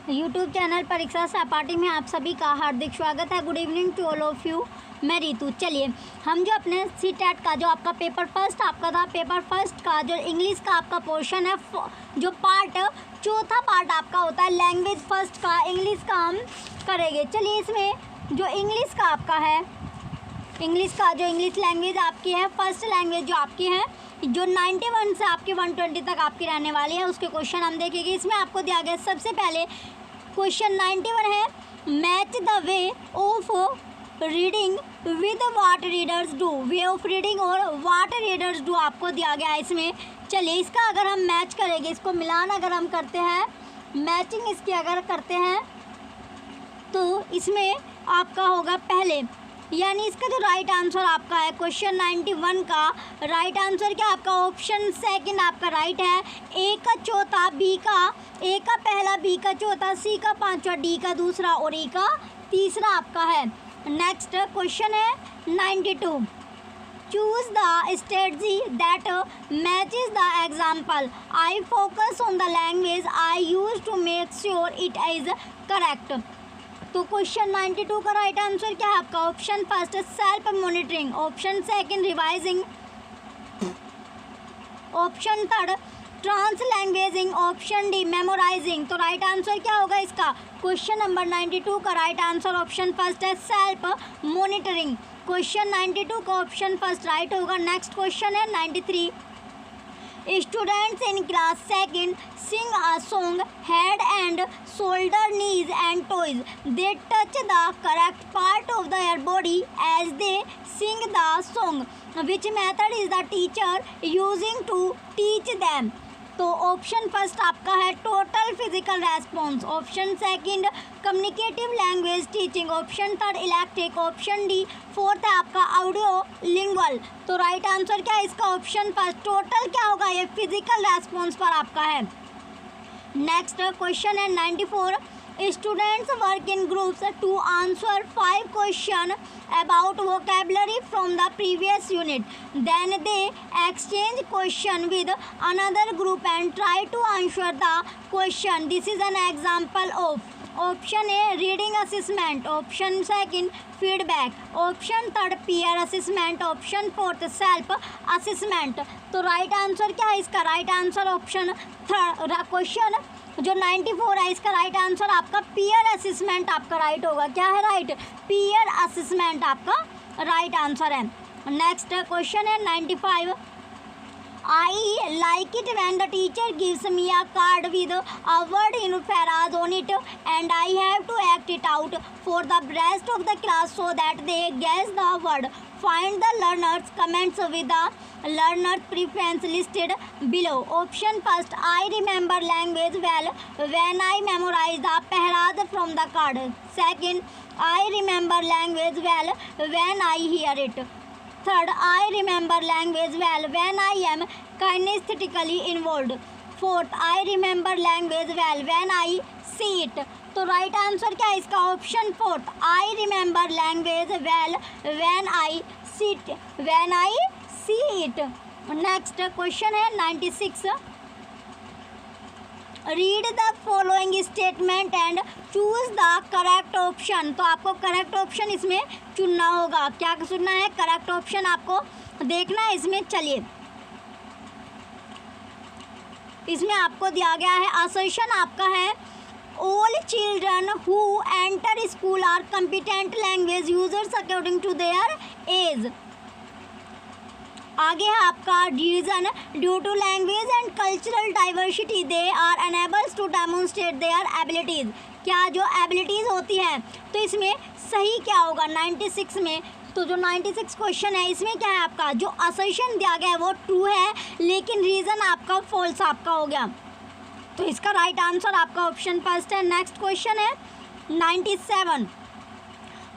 YouTube channel परीक्षा सहपाठी में आप सभी का हार्दिक स्वागत है। Good evening to all of you. मैं रितु। चलिए हम जो अपने CTET का जो आपका पेपर फर्स्ट आपका था, पेपर फर्स्ट का जो इंग्लिश का आपका पोर्शन है, जो पार्ट चौथा पार्ट आपका होता है लैंग्वेज फर्स्ट का, इंग्लिश का हम करेंगे। चलिए इसमें जो इंग्लिश का आपका है, इंग्लिश का जो इंग्लिश लैंग्वेज आपकी है, फर्स्ट लैंग्वेज जो आपकी है, जो 91 से आपकी 120 तक आपकी रहने वाली है, उसके क्वेश्चन हम देखेंगे। इसमें आपको दिया गया सबसे पहले क्वेश्चन 91 है, match the way of reading with what readers do. Way of reading और वाट रीडर्स डू आपको दिया गया है इसमें। चलिए इसका अगर हम मैच करेंगे, इसको मिलान अगर हम करते हैं, मैचिंग इसकी अगर करते हैं तो इसमें आपका होगा पहले, यानी इसका जो राइट आंसर आपका है क्वेश्चन 91 का राइट आंसर क्या आपका ऑप्शन सेकंड आपका राइट है। ए का चौथा, बी का ए का पहला, बी का चौथा, सी का पांचवा, डी का दूसरा और ई का तीसरा आपका है। नेक्स्ट क्वेश्चन है 92, choose the strategy that matches the example. I focus on the language I use to make sure it is correct. तो क्वेश्चन 92 का राइट आंसर क्या है आपका option first self monitoring, option second revising, option third translanguaging, option D memorising. तो right answer क्या होगा इसका question number 92 का राइट आंसर ऑप्शन फर्स्ट है सेल्फ मॉनिटरिंग। क्वेश्चन 92 का ऑप्शन फर्स्ट राइट होगा। नेक्स्ट क्वेश्चन है 93, students in class second sing a song head and shoulder, knees and toes. They touch the correct part of their body as they sing the song. Which method is the teacher using to teach them? तो option first आपका है total physical response, option second communicative language teaching, option third electric, option D fourth है आपका audio lingual. तो right answer क्या है इसका option first total क्या होगा ये फिजिकल रेस्पॉन्स पर आपका है। नेक्स्ट क्वेश्चन है 94, students work in groups to answer 5 question about vocabulary from the previous unit, then they exchange question with another group and try to answer the question. This is an example of option a reading assessment, option second feedback, option third peer assessment, option fourth self assessment. तो right answer क्या है इसका right answer option third question जो 94 है इसका right answer आपका peer assessment आपका right होगा। क्या है राइट पीयर असेसमेंट आपका राइट आंसर है। नेक्स्ट क्वेश्चन है 95, I like it when the teacher gives me a card with a word in phrase on it and I have to act it out for the rest of the class so that they guess the word. Find the learner's comments with the learner's preference listed below. Option first, I remember language well when I memorize the phrase from the card. Second, I remember language well when I hear it. Third, I remember language well when I am kinesthetically involved. Fourth, I remember language well when I see it. तो right answer क्या है इसका option fourth I remember language well when I see it. Next question है 96, read the following statement and choose the correct option. तो आपको correct option इसमें चुनना होगा। क्या चुनना है करेक्ट ऑप्शन आपको देखना है इसमें। चलिए इसमें आपको दिया गया है असर्शन आपका है all children who enter school are competent language users according to their age. आगे है आपका reason due to language and cultural diversity they are unables to demonstrate their abilities. क्या जो एबिलिटीज़ होती हैं तो इसमें सही क्या होगा 96 में। तो जो 96 क्वेश्चन है इसमें क्या है आपका जो असर्शन दिया गया है वो ट्रू है लेकिन रीज़न आपका फॉल्स आपका हो गया। तो इसका राइट आंसर आपका ऑप्शन फर्स्ट है। नेक्स्ट क्वेश्चन है 97,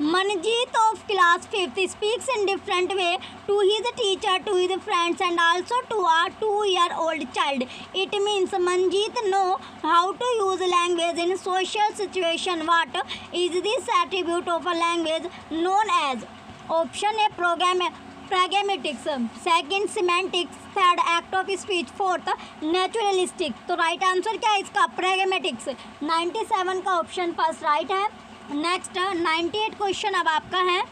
Manjeet of class 5th speaks in different way to his teacher, to his friends and also to a 2-year-old child. It means Manjeet know how to use language in social situation. What is this attribute of a language known as? Option A pragmatics, second semantics, third act of speech, fourth naturalistic। तो right answer क्या है इसका? pragmatics। 97 का option first right है। Next 98 question अब आपका है।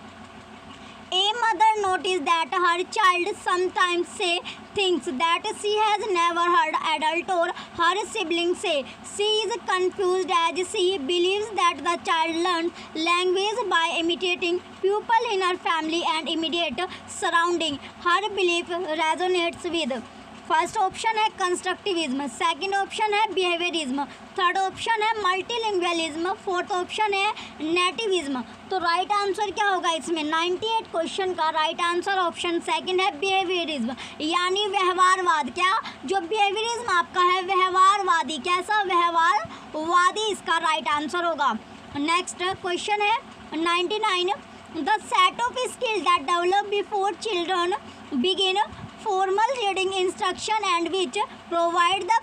A mother noticed that her child sometimes say things that she has never heard adult or her siblings say. She is confused as she believes that the child learns language by imitating people in her family and immediate surrounding. Her belief resonates with first option है constructivism, second option है behaviourism, third option है multilingualism, fourth option है नेटिविज्म। तो right answer क्या होगा इसमें? 98 question का right answer option second है बिहेवियरिज्म, यानी व्यवहारवाद। क्या? जो बिहेवियरिज्म आपका है व्यवहारवादी, कैसा? व्यवहारवादी इसका राइट आंसर होगा। नेक्स्ट क्वेश्चन है 99, the set of skills that develop before children begin formal reading instruction and which provide the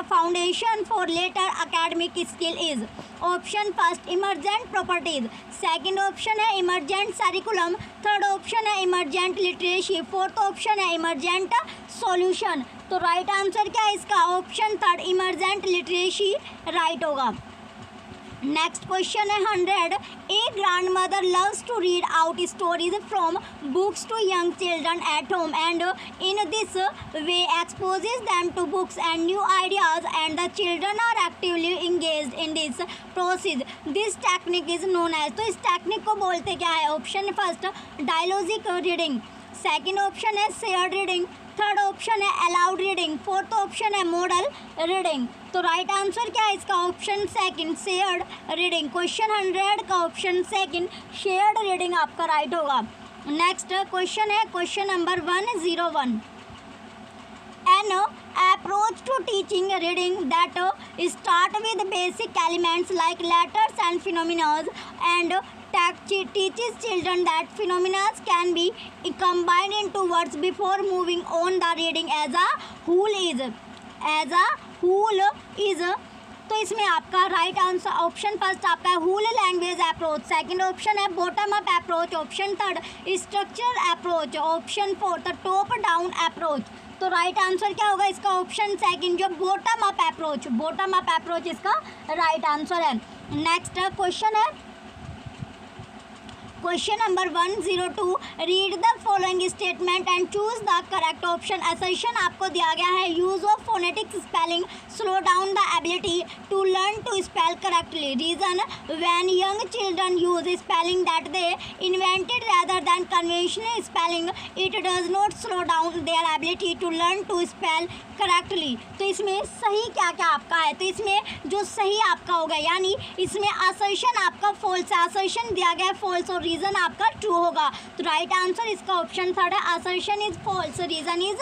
foundation for later academic skill is. Option first emergent properties, second option है emergent curriculum, third option है emergent literacy, fourth option है emergent solution. तो right answer क्या है इसका? Option third emergent literacy right होगा। Next question है 100, a grandmother loves to read out stories from books to young children at home and in this way exposes them to books and new ideas and the children are actively engaged in this process. This technique is known as. तो इस technique को बोलते क्या है? Option first dialogic reading, second option है shared reading, third option है aloud reading, fourth option है model reading. तो राइट आंसर क्या है इसका? Option second shared reading. Question 100 का ऑप्शन सेकंड शेयर्ड रीडिंग आपका राइट होगा। नेक्स्ट क्वेश्चन है question number 101, an approach to teaching reading that start with basic elements like letters and phenomena and teaches children that phenomena can be combined into words before moving on the reading as a whole is। तो इसमें आपका right answer option first आपका है whole language approach, second option है bottom up approach, option third structure approach, option fourth top down approach. तो right answer क्या होगा इसका? ऑप्शन सेकंड जो बॉटम अप अप्रोच इसका राइट आंसर है। नेक्स्ट क्वेश्चन है question number 102, read the following statement and choose the correct option. Assertion आपको दिया गया है use of phonetic spelling slow down the ability to learn to spell correctly. Reason, when young children use spelling that they invented rather than conventional spelling it does not slow down their ability to learn to spell correctly। तो इसमें सही क्या क्या आपका है? तो इसमें जो सही आपका होगा यानी इसमें असर्शन आपका फॉल्स है, असर्शन दिया गया है फॉल्स और रीजन आपका ट्रू होगा। तो राइट आंसर इसका ऑप्शन थर्ड है, assertion is false, reason is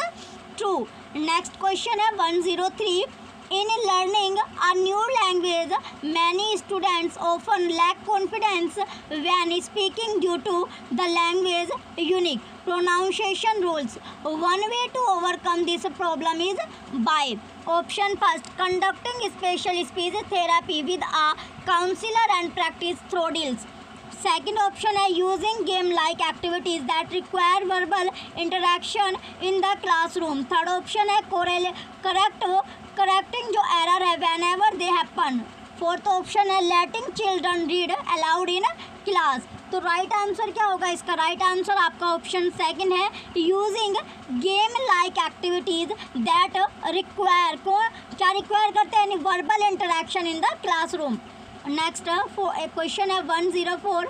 true. Next question है 103, in learning a new language many students often lack confidence when speaking due to the language unique pronunciation rules। one way to overcome this problem is by option first conducting special speech therapy with a counselor and practice through drills, second option है using game like activities that require verbal interaction in the classroom, third option है correcting जो error है whenever they happen, fourth option है letting children read aloud in class. तो right answer क्या होगा इसका? Right answer आपका option second है using game like activities that require क्या रिक्वायर करते हैं? Verbal interaction in the classroom. Next question है 104,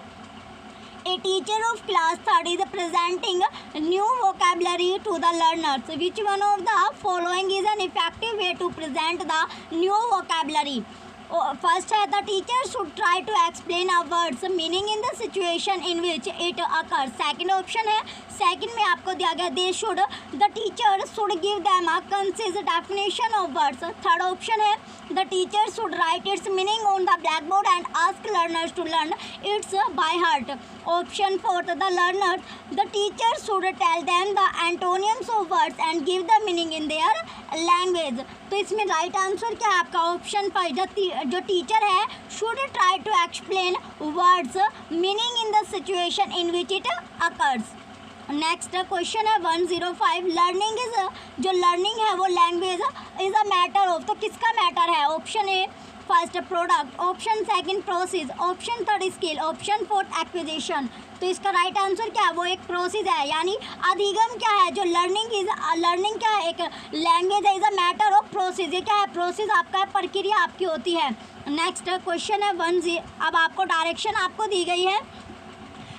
a teacher of class 3rd is presenting new vocabulary to the learners. Which one of the following is an effective way to present the new vocabulary? First है the teacher should try to explain a word's meaning in the situation in which it occur, second option है second में आपको दिया गया they should the teacher should give them a concise definition of words, third option है the teacher should write its meaning on the blackboard and ask learners to learn its by heart, option fourth the learners the teacher should tell them the antonyms of words and give the meaning in their language. तो इसमें right answer क्या है आपका? Option first जो teacher है should try to explain words meaning in the situation in which it occurs. Next question है 105, learning is, जो learning है वो language is a matter of, तो किसका मैटर है? Option A first product, option second process, option third skill, option fourth acquisition. तो इसका right answer क्या है? वो एक प्रोसेस है, यानी अधिगम क्या है? जो लर्निंग क्या है? एक लैंग्वेज है, is a matter of process. ये क्या है? प्रोसेस आपका है, प्रक्रिया आपकी होती है। नेक्स्ट क्वेश्चन है 10, अब आपको डायरेक्शन आपको दी गई है,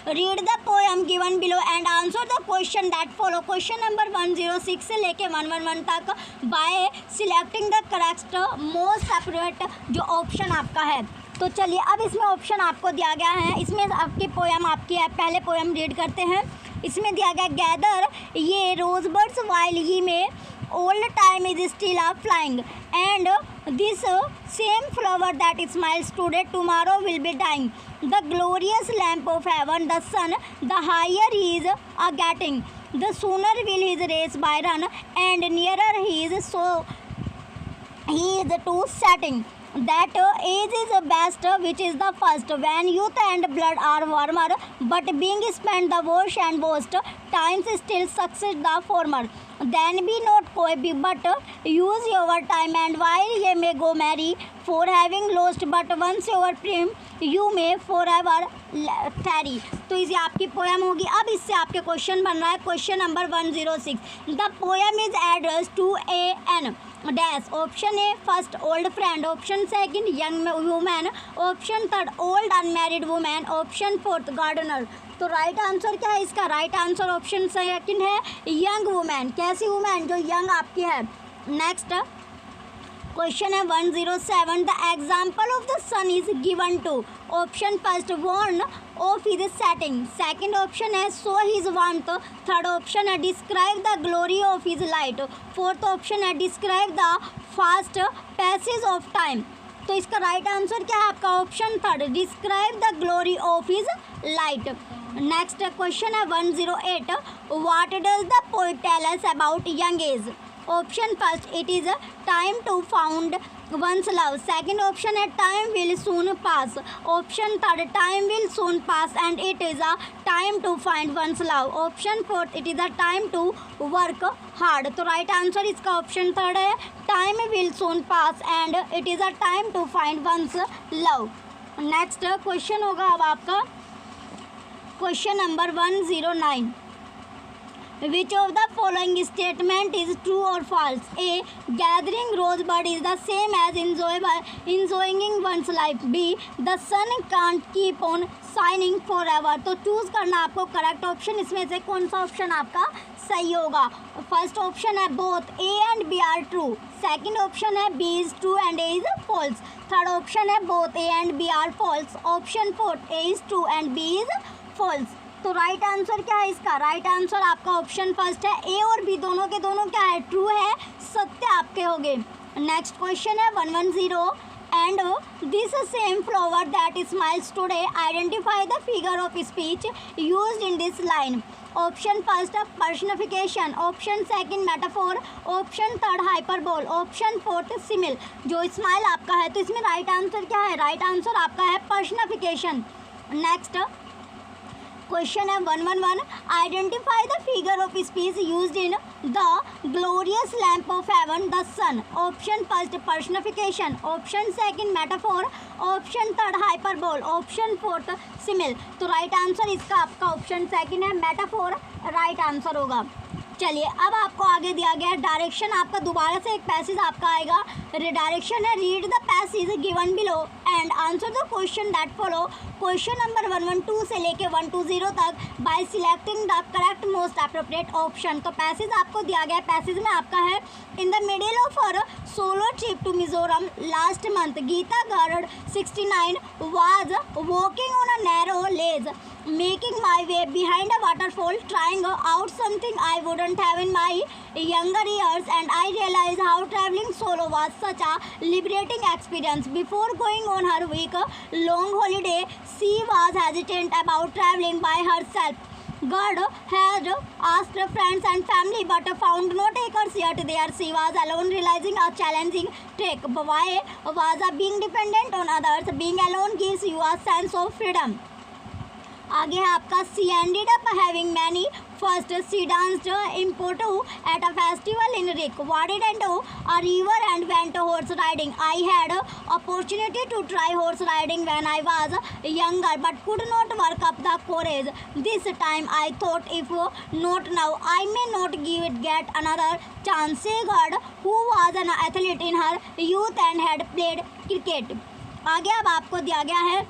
read the poem given below and answer the question that follow. Question number 106 से लेके 111 तक by selecting the correct most appropriate जो ऑप्शन आपका है। तो चलिए अब इसमें ऑप्शन आपको दिया गया है, इसमें आपकी पोएम आपकी है। पहले पोएम रीड करते हैं। इसमें दिया गया, गैदर ये रोजबर्ड्स वाइल ये में all time is still a flying and this same flower that smiles today tomorrow will be dying. The glorious lamp of heaven, the sun, the higher he is a getting, the sooner will his race by run and nearer he is so he is to setting. That age is best which is the first when youth and blood are warmer but being spent the wash and boast times still succeed the former. Then be not coy but use your time and while ye may go merry for having lost but once your prime you may forever tarry. तो इसे आपकी poem होगी। अब इससे आपके question बन रहा है question number 106, the poem is address to a an dash. Option A first old friend, option second young women, option third old unmarried women, option fourth gardener. तो राइट आंसर क्या है इसका? राइट आंसर ऑप्शन सेकंड है young women. कैसी women? जो young आपकी है। Next question है 107, the example of the sun is given to. Option first warn of his setting, second option है show his warmth, third option है describe the glory of his light, fourth option है describe the fast passage of time. तो इसका right answer क्या है आपका? Option third, describe the glory of his light. Next question है 108, what does the poet tell us about young age. Option first it is time to found one's love, second option है time will soon pass, option third time will soon pass and it is a time to find one's love, option fourth it is a time to work hard. तो right answer इसका option third है time will soon pass and it is a time to find one's love. Next question होगा अब आपका question number 109, which of the following statement is true or false? A, gathering rosebud is the same as enjoying one's life. B, the sun can't keep on shining forever. तो choose करना आपको correct option, इसमें से कौन सा option आपका सही होगा? फर्स्ट ऑप्शन है both A and B are true, second option है B is true and A is false, third option है both A and B are false, option fourth A is true and B is false। तो right answer क्या है इसका? Right answer आपका option first है, A और B दोनों के दोनों क्या है? ट्रू है, सत्य आपके हो गए। नेक्स्ट क्वेश्चन है 110, and this same flower that smiles today identify the figure of speech used in this line. Option first personification, option second metaphor, option third hyperbole, option fourth simile. जो smile आपका है तो इसमें right answer क्या है? Right answer आपका है personification. Next question है 111, identify the figure of speech used in the glorious lamp of heaven the sun. Option first personification, option second metaphor, option third hyperbole, option fourth simile. तो right answer इसका आपका option second है, metaphor right answer होगा। चलिए अब आपको आगे दिया गया है डायरेक्शन, आपका दोबारा से एक पैसेज आपका आएगा। डायरेक्शन है read the passage given below and answer the question that follow. Question number 112 से लेके 120 तक by selecting the correct most appropriate option. तो पैसेज आपको दिया गया है, पैसेज में आपका है in the middle of her solo trip to Mizoram last month Geeta गर्ड 69 was walking on a narrow ledge making my way behind a waterfall, trying out something I wouldn't have in my younger years, and I realized how traveling solo was such a liberating experience. Before going on her week-long holiday, she was hesitant about traveling by herself. God had asked friends and family but found no takers yet there. She was alone, realizing a challenging trek. Why was being dependent on others? Being alone gives you a sense of freedom. आगे है आपका she ended up having many first she danced in Porto at a festival in Rick waded into a river and went horse riding. I had opportunity to try horse riding when I was younger but could not work up the courage this time. I thought if not now I may not get another chance. Segard, who was an athlete in her youth and had played cricket. आगे अब आपको दिया गया है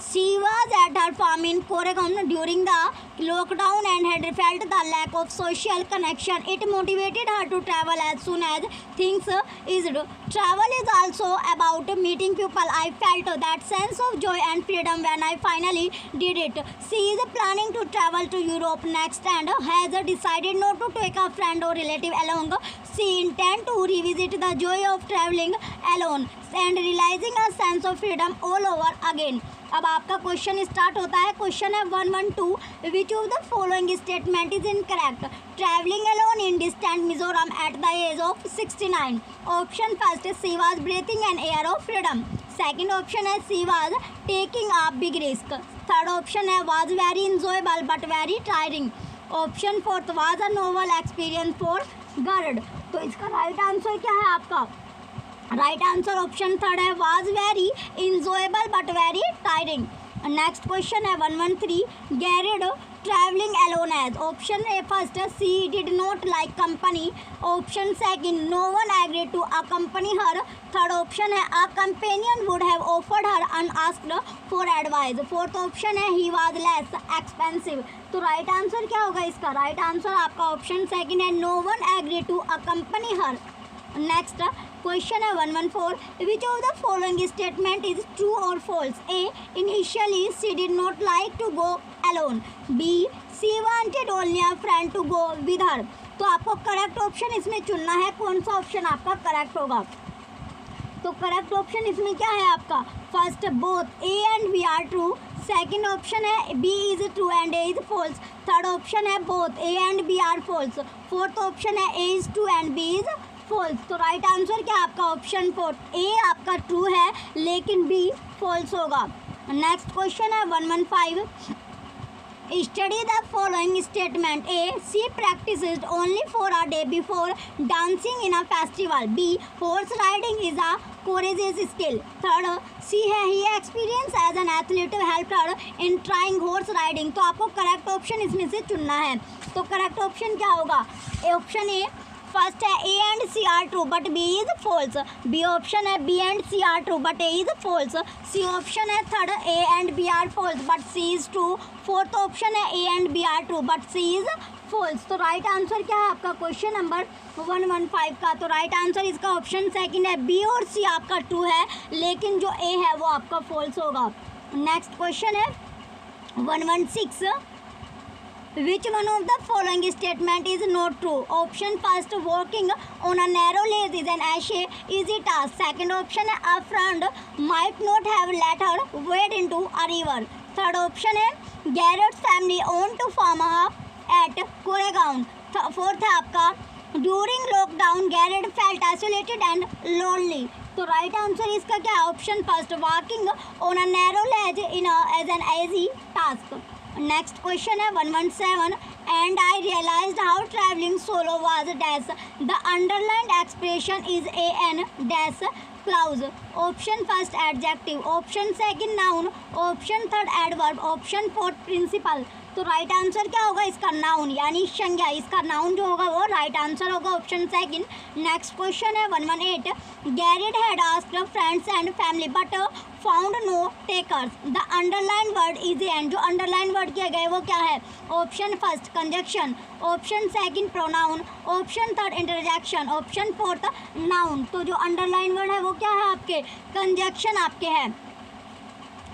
She was at her farm in Koregaon during the lockdown and had felt the lack of social connection. It motivated her to travel as soon as things eased. Travel is also about meeting people. I felt that sense of joy and freedom when I finally did it. She is planning to travel to Europe next and has decided not to take a friend or relative along. She intends to revisit the joy of traveling alone and realizing a sense of freedom all over again. अब आपका question start होता है. Question है 112. Which of the following statement is incorrect? Travelling alone in distant Mizoram at the age of 69. Option first, she was breathing an air of freedom. Second option है she was taking a big risk. Third option है was very enjoyable but very tiring. Option fourth was a novel experience for गर्ड. तो इसका right answer क्या है आपका? Right answer option third है was very enjoyable but very tiring. Next question है 113. गैरिड travelling alone as. Option A first, she did not like company. Option second, no one agreed to accompany her. Third option है a companion would have offered her unasked for advice. Fourth option है he was less expensive. तो right answer क्या होगा इसका? Right answer आपका option second है no one agreed to accompany her. Next question है 114. विच of the following statement is true और false? A, initially she did not like to go alone. B, she wanted only a friend to go with her. तो आपको correct option इसमें चुनना है. कौन सा option आपका करेक्ट होगा? तो करेक्ट ऑप्शन इसमें क्या है आपका? First, both A and B are true. Second option है B is true and A is false. Third option है both A and B are false. Fourth option है A is true and B is false. तो right answer क्या आपका? Option fourth, A आपका true है लेकिन B false होगा. Next question है 115. Study the following statement. A, she practised only for a day before dancing in a festival. B, horse riding is a courageous skill. Third, C है he experience as an athlete help her in trying horse riding. तो आपको correct option इसमें से चुनना है. तो correct option क्या होगा? ऑप्शन ए फर्स्ट है A and C are true but B is false. B option है B and C are true but A is false. C option है third, A and B are false but C is true. Fourth option है A and B are true but C is false. तो right answer क्या है आपका question number 115 का? तो right answer इसका option second है, बी और सी आपका ट्रू है लेकिन जो ए है वो आपका फॉल्स होगा. नेक्स्ट क्वेश्चन है 116. Which one of the following statement is not true? Option first, walking on a narrow ledge is an easy task. Second option है a friend might not have let her wade into a river. Third option है Garrett's family owned to farm at Koregaon. Fourth है आपका during lockdown Garrett felt isolated and lonely. तो right answer इसका क्या है? Option first, walking on a narrow ledge as an easy task. Next question है 117. And I realized how travelling solo was dash. The underlined expression is a an dash clause. Option first adjective. Option second noun. Option third adverb. Option fourth principal. तो right answer क्या होगा इसका? Noun यानी संज्ञा. इसका noun जो होगा वो राइट आंसर होगा ऑप्शन सेकंड. नेक्स्ट क्वेश्चन है 118. Garrett had asked friends and family but found no takers. The underline word is and. जो अंडरलाइन वर्ड किए गए वो क्या है? Option first conjunction. Option second pronoun. Option third interjection. Option fourth noun. तो जो underline word है वो क्या है आपके? कंजक्शन आपके है.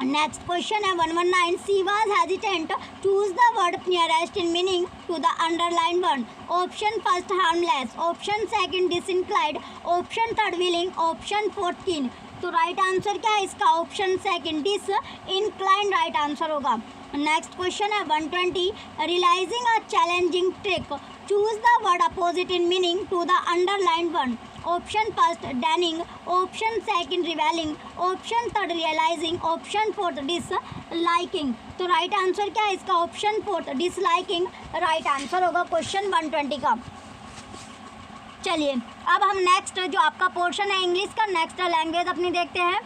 नेक्स्ट क्वेश्चन है 119. She was hesitant. Choose the word nearest in meaning to the underline word. Option first harmless. Option second disinclined. Option third willing. Option fourth keen. तो राइट आंसर क्या है इसका? Option second disinclined right answer होगा. Next question है 120. Realising a challenging trick. Choose the word opposite in meaning to the underline word. Option first daunting, option second revealing, option third realising, option fourth disliking. तो right answer क्या है इसका? Option fourth disliking right answer होगा question 120 का। चलिए अब हम next जो आपका पोर्शन है इंग्लिश का, नेक्स्ट लैंग्वेज अपनी देखते हैं।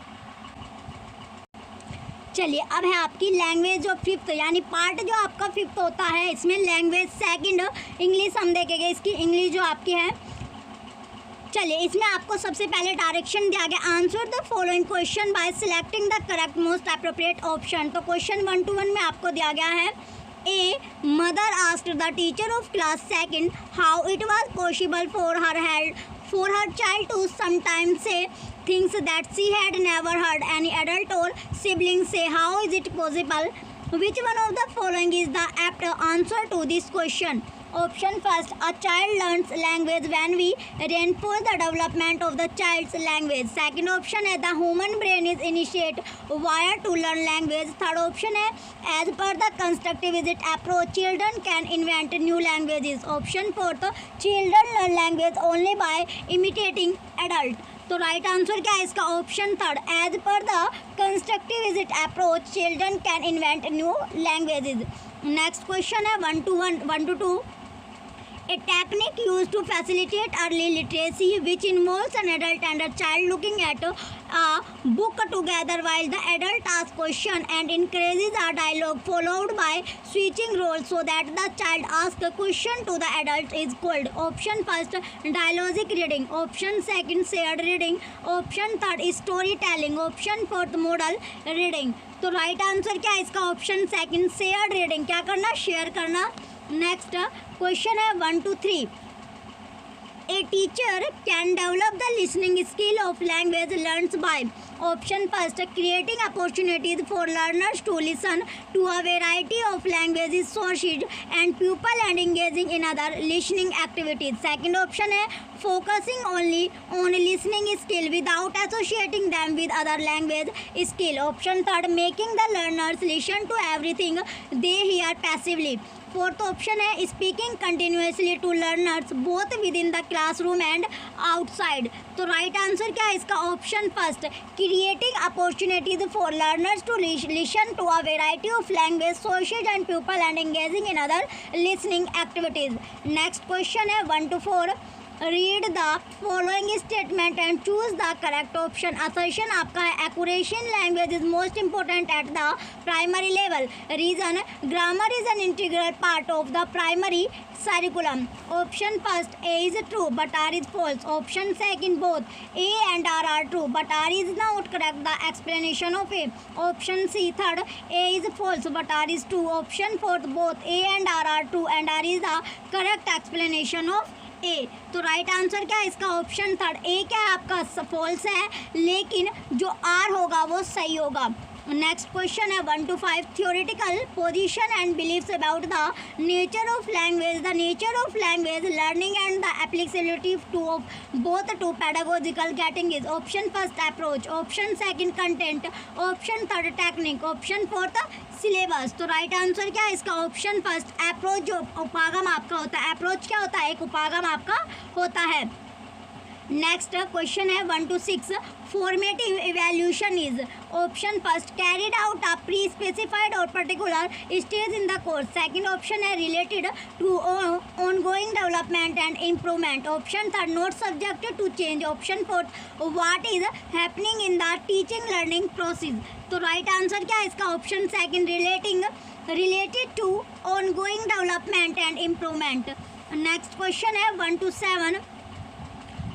चलिए अब है आपकी लैंग्वेज जो फिफ्थ, यानी पार्ट जो आपका फिफ्थ होता है, इसमें लैंग्वेज सेकंड इंग्लिश हम देखेंगे। इसकी इंग्लिश जो आपकी है, चलिए इसमें आपको सबसे पहले डायरेक्शन दिया गया, answer the following question by selecting the correct most appropriate option. तो क्वेश्चन 1 to 1 में आपको दिया गया है, A mother asked the teacher of class second how it was possible for her child to sometimes say things that she had never heard any adult or sibling say. How is it possible? Which one of the following is the apt answer to this question? Option first, a child learns language when we reinforce the development of the child's language. Second option है, the human brain is initiate wired to learn language. Third option है, as per the constructivist approach, children can invent new languages. Option fourth, children learn language only by imitating adult. तो right answer क्या है इसका? Option third, as per the constructivist approach children can invent new languages. Next question है 1 to 2, a technique used to facilitate early literacy which involves an adult and a child looking at a book together while the adult asks question and encourages a dialogue followed by switching roles so that the child asks a question to the adult is called. Option first, dialogic reading, option second, shared reading, option third, storytelling, option fourth, modal reading. तो right answer क्या है इसका? Option second, shared reading. क्या करना? Share करना। Next question है 1 to 3, a teacher can develop the listening skill of language learns by. Option first, creating opportunities for learners to listen to a variety of languages sources and pupil and engaging in other listening activities. Second option है, focusing only on listening skill without associating them with other language skill. Option third, making the learners listen to everything they hear passively. Fourth option है, speaking continuously to learners both within the classroom and outside. तो right answer क्या है इसका? Option first, creating opportunities for learners to listen to a variety of language sources and people and engaging in other listening activities. Next question है 1 to 4, read the following statement and choose the correct option. Assertion आपका है, accuracy in language is most important at the primary level. Reason, grammar is an integral part of the primary curriculum. Option first, A is true but R is false. Option second, both A and R are true but R is not correct. The explanation of A. Option C, third, A is false but R is true. Option fourth, both A and R are true and R is the correct explanation of A. तो right answer क्या है इसका? Option third, ए क्या है आपका? False है, लेकिन जो आर होगा वो सही होगा। नेक्स्ट क्वेश्चन है 1 to 5, theoretical position and beliefs about the nature of language. The nature of language learning and the applicability to of both to pedagogical getting is. Option first, approach, option second, content, option third, technique, option fourth, syllabus. तो right answer क्या है इसका? Option first, approach जो उपागम आपका होता है। Approach क्या होता है? एक उपागम आपका होता है। नेक्स्ट क्वेश्चन है 1 to 6, formative evaluation is. Option first, carried out a pre specified और particular stage in the course. Second option है, related to ongoing development and improvement. Option third, not subjected to change. Option fourth, what is happening in the teaching learning process. तो right answer क्या है इसका? Option second, related to ongoing development and improvement. Next question है 1 to 7,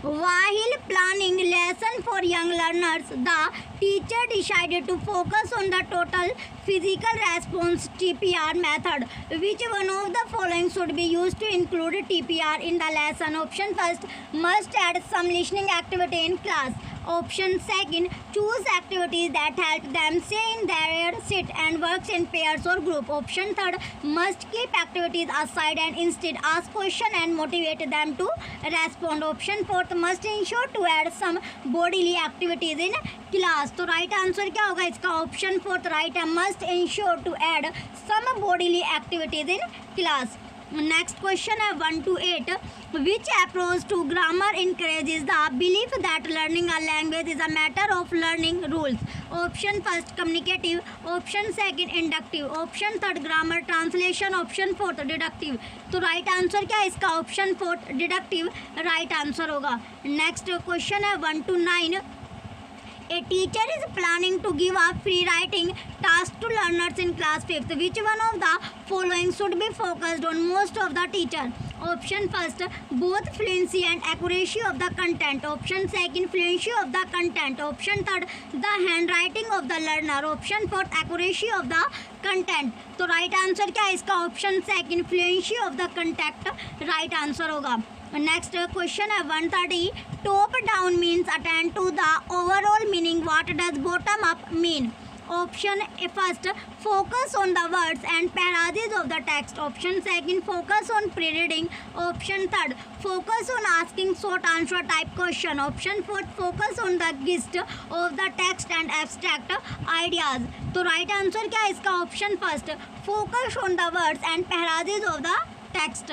while planning lesson for young learners, the teacher decided to focus on the total physical response TPR method. Which one of the following should be used to include TPR in the lesson? Option first, must add some listening activity in class. Option second, choose activities that help them stay in their seat and works in pairs or group. Option third, must keep activities aside and instead ask question and motivate them to respond. Option fourth, must ensure to add some bodily activities in class. तो right answer क्या होगा इसका? Option fourth right है, must ensure to add some bodily activities in class. Next question है 1 to 8. Which approach to grammar encourages the belief that learning a language is a matter of learning rules? Option first communicative, option second inductive, option third grammar translation, option fourth deductive. तो right answer क्या है इसका? Option fourth deductive right answer होगा. Next question है 1 to 9. A teacher is planning to give a free writing task to learners in class 5th. Which one of the following should be focused on most of the teacher? Option first, both fluency and accuracy of the content. Option second, fluency of the content. Option third, the handwriting of the learner. Option fourth, accuracy of the content. तो right answer क्या है इसका? Option second, fluency of the content right answer होगा. Next question है 130. Top down means attend to the overall meaning. What does bottom up mean? Option first, focus on the words and passages of the text. Option second, focus on pre reading. Option third, focus on asking short answer type question. Option fourth, focus on the gist of the text and abstract ideas. तो right answer क्या है इसका? Option first, focus on the words and passages of the text.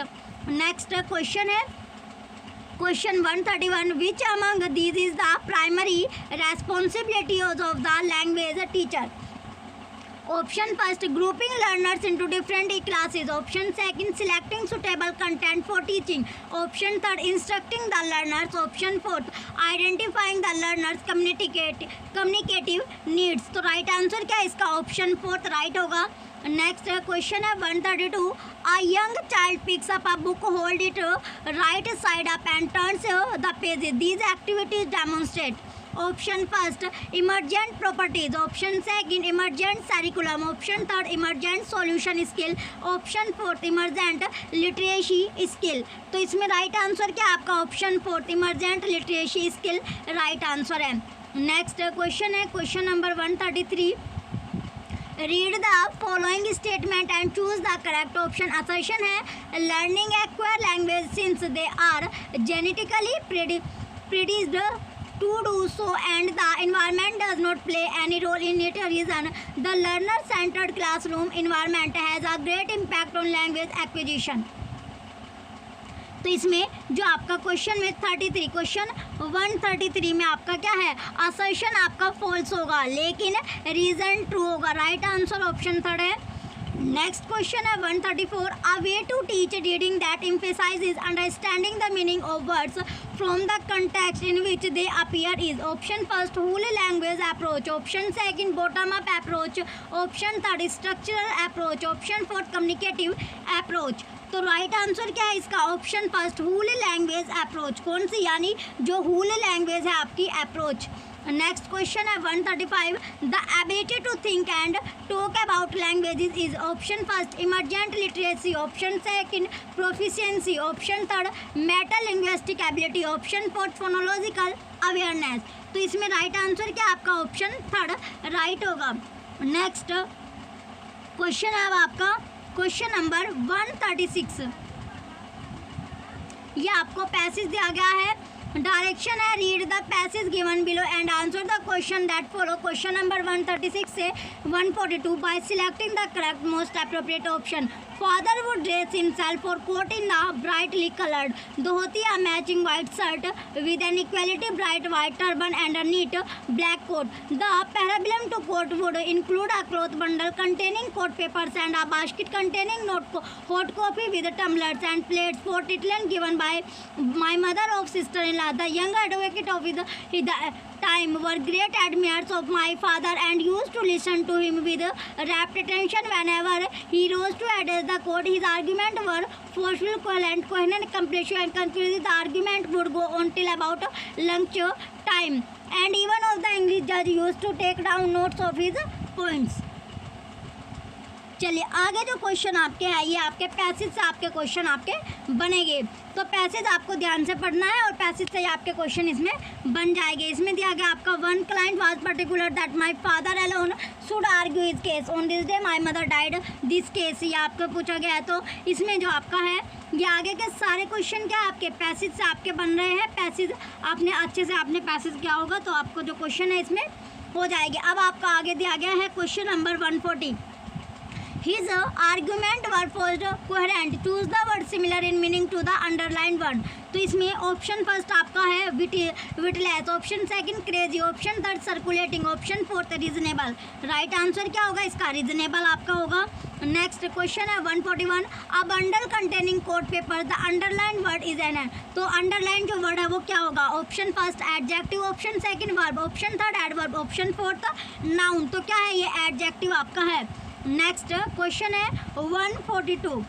Next question है question 131. Which among these is the primary responsibility of the language teacher? Option first, grouping learners into different classes. Option second, selecting suitable content for teaching. Option third, instructing the learners. Option fourth, identifying the learners communicative needs. तो right answer क्या है इसका? Option fourth right होगा. Next question है 132. A young child picks up a book, hold it right side up and turns the pages. These activities demonstrate. Option first, emergent properties. Option second, emergent curriculum. Option third, emergent solution skill. Option fourth, emergent literacy skill. तो इसमें right answer क्या आपका? Option fourth, emergent literacy skill right answer है. Next question है question number 133. Read the following statement and choose the correct option. Assertion है learning acquire language since they are genetically predisposed to do so and the environment does not play any role in it. Reason, the learner centered classroom environment has a great impact on language acquisition. तो इसमें जो आपका question में 33 question 133 में आपका क्या है? Assertion आपका फॉल्स होगा लेकिन रीजन ट्रू होगा. राइट आंसर ऑप्शन थर्ड है. नेक्स्ट क्वेश्चन है 134. A way to teach reading that emphasizes understanding the meaning of words from the context in which they appear is. Option first, whole language approach. Option second, bottom up approach. Option third, structural approach. Option fourth, communicative approach. तो right answer क्या है इसका? Option first, whole language approach. कौन सी? यानी जो whole language है आपकी approach. Next question है 135. The ability to think and talk about languages is. Option first, emergent literacy. Option second, proficiency. Option third, meta linguistic ability. Option fourth, phonological awareness. तो इसमें right answer क्या आपका? Option third right होगा. Next question है अब आपका question number 136. ये आपको पैसेज दिया गया है. डायरेक्शन है read the passage given below and answer the question that follow. Question number 136 से 142 bye selecting the correct most appropriate option. Father would dress himself or coat in a brightly colored dhoti, a matching white shirt with an equally bright white turban and a neat black coat. The parabellum to coat would include a cloth bundle containing coat papers and a basket containing hot coffee with tumblers and plates for Italian given by my mother of sister-in-law. The young advocate of his time were great admirers of my father and used to listen to him with rapt attention whenever he rose to address the court. His arguments were forceful, coherent, complex and conclusive. The argument would go on till about lunch time and even of the English judge used to take down notes of his points. चलिए आगे जो question आपके हैं ये आपके passage से आपके question आपके बनेंगे. तो पैसेज आपको ध्यान से पढ़ना है और पैसेज से आपके क्वेश्चन इसमें बन जाएंगे. इसमें दिया गया आपका one client was particular that my father alone should argue his case on this day my mother died this case. ये आपको पूछा गया है. तो इसमें जो आपका है ये आगे के सारे क्वेश्चन क्या आपके पैसेज से आपके बन रहे हैं. पैसेज आपने अच्छे से आपने पैसेज किया होगा तो आपको जो क्वेश्चन है इसमें हो जाएंगे. अब आपका आगे दिया गया है question number 140. His argument were first coherent. Choose the word similar in meaning to the underlined one. तो इसमें ऑप्शन फर्स्ट आपका है witless, option second crazy, option third circulating, option fourth reasonable. Right answer क्या होगा इसका? Reasonable आपका होगा। Next question है 141। A bundle containing coat paper, the underline word is an. तो अंडरलाइन जो वर्ड है वो क्या होगा? Option first adjective, option second verb, option third adverb, option fourth noun. तो क्या है ये? एडजेक्टिव आपका है। नेक्स्ट क्वेश्चन है 142।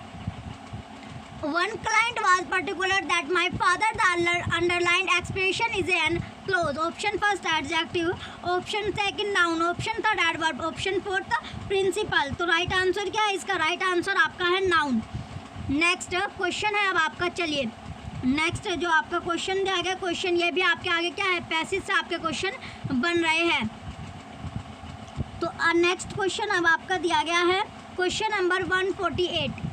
One client was particular that my father, the underlined expression is an clause. Option first adjective, option second noun, option third adverb, option fourth principal. तो right answer क्या है इसका? राइट आंसर आपका है noun. Next question है अब आपका, चलिए नेक्स्ट जो आपका क्वेश्चन दिया गया, क्वेश्चन ये भी आपके आगे क्या है? पैसेज से आपके क्वेश्चन बन रहे हैं। तो नेक्स्ट क्वेश्चन अब आपका दिया गया है question number 148।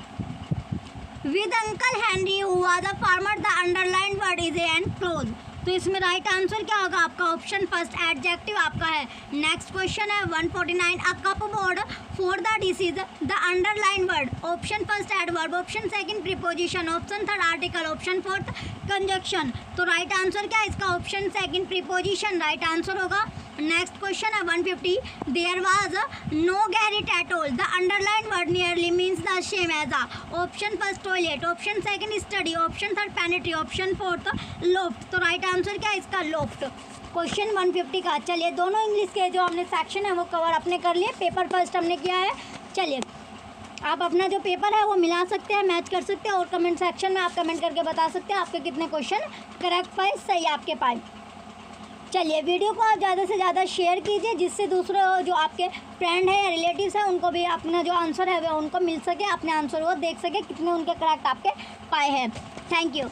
With Uncle Henry who was a farmer, the underlined word is an clause. तो इसमें राइट आंसर क्या होगा आपका? ऑप्शन फर्स्ट एडजेक्टिव आपका है। नेक्स्ट क्वेश्चन है 149। A cupboard for the dishes, the underline word, option first adverb, option second preposition, option third article, option fourth conjunction. तो right answer क्या है इसका? Option second preposition right answer होगा। Next question है 150। There was no garret at all, the underline word nearly means the same as a, option first toilet, option second study, option third pantry, option fourth loft. तो right answer क्या है इसका? Loft. Question 150 का। चलिए दोनों English के जो हमने सेक्शन है वो कवर अपने कर लिए, पेपर फर्स्ट हमने किया है। चलिए आप अपना जो पेपर है वो मिला सकते हैं, मैच कर सकते हैं और कमेंट सेक्शन में आप कमेंट करके बता सकते हैं आपके कितने क्वेश्चन करेक्ट पाए, सही आपके पाए। चलिए वीडियो को आप ज़्यादा से ज़्यादा शेयर कीजिए जिससे दूसरे जो आपके फ्रेंड है या रिलेटिव्स हैं उनको भी अपना जो आंसर है वो उनको मिल सके, अपने आंसर वो देख सके कितने उनके करेक्ट आपके पाए हैं। Thank you.